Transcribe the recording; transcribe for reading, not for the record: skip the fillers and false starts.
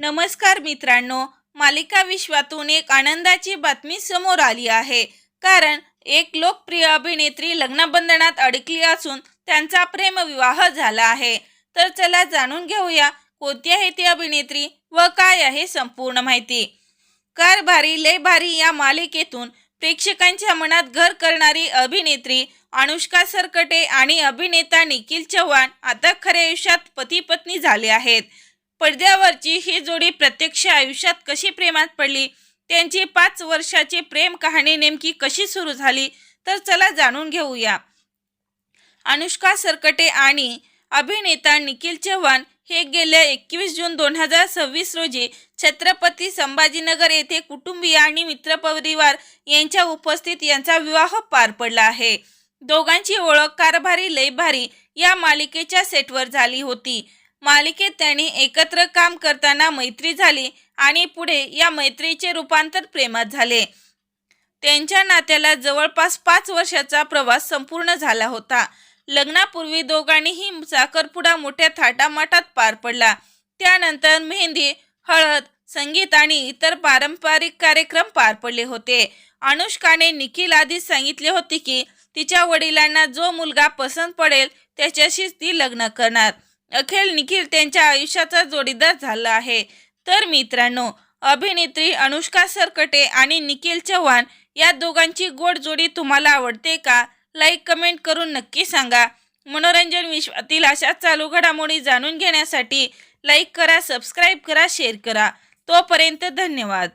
नमस्कार मित्रांनो, मालिका विश्वातून एक आनंदाची बातमी समोर आली आहे. कारण एक लोकप्रिय अभिनेत्री लग्नबंधनात अडकली असून त्यांचा प्रेमविवाह झाला आहे. तर चला जाणून घेऊया कोणती आहे ती अभिनेत्री व काय आहे संपूर्ण माहिती. कार भारी लय भारी या मालिकेतून प्रेक्षकांच्या मनात घर करणारी अभिनेत्री अनुष्का सरकटे आणि अभिनेता निखिल चव्हाण आता खऱ्या आयुष्यात पती पत्नी झाले आहेत. पडद्यावरची ही जोडी प्रत्यक्ष आयुष्यात कशी प्रेमात पडली, त्यांची 5 वर्षाची प्रेम कहाणी नेमकी कशी सुरू झाली, तर चला जाणून घेऊया. अनुष्का सरकटे आणि अभिनेता निखिल चव्हाण हे गेल्या 21 जून 2026 रोजी छत्रपती संभाजीनगर येथे कुटुंबीय आणि मित्रपरिवार यांच्या उपस्थित यांचा विवाह पार पडला आहे. दोघांची ओळख कारभारी लय भारी या मालिकेच्या सेटवर झाली होती. मालिकेत त्यांनी एकत्र काम करताना मैत्री झाली आणि पुढे या मैत्रीचे रूपांतर प्रेमात झाले. त्यांच्या नात्याला जवळपास 5 वर्षाचा प्रवास संपूर्ण झाला होता. लग्नापूर्वी दोघांनीही साखरपुडा मोठ्या थाटामाटात पार पडला. त्यानंतर मेहंदी, हळद, संगीत आणि इतर पारंपरिक कार्यक्रम पार पडले होते. अनुष्काने निखिल आधीच सांगितले होते की तिच्या वडिलांना जो मुलगा पसंत पडेल त्याच्याशीच ती लग्न करणार. अखेर निखिल त्यांच्या आयुष्याचा जोडीदार झाला आहे. तर मित्रांनो, अभिनेत्री अनुष्का सरकटे आणि निखिल चव्हाण या दोघांची गोड जोडी तुम्हाला आवडते का? लाईक कमेंट करून नक्की सांगा. मनोरंजन विश्वातील अशा चालू घडामोडी जाणून घेण्यासाठी लाईक करा, सबस्क्राईब करा, शेअर करा. तोपर्यंत धन्यवाद.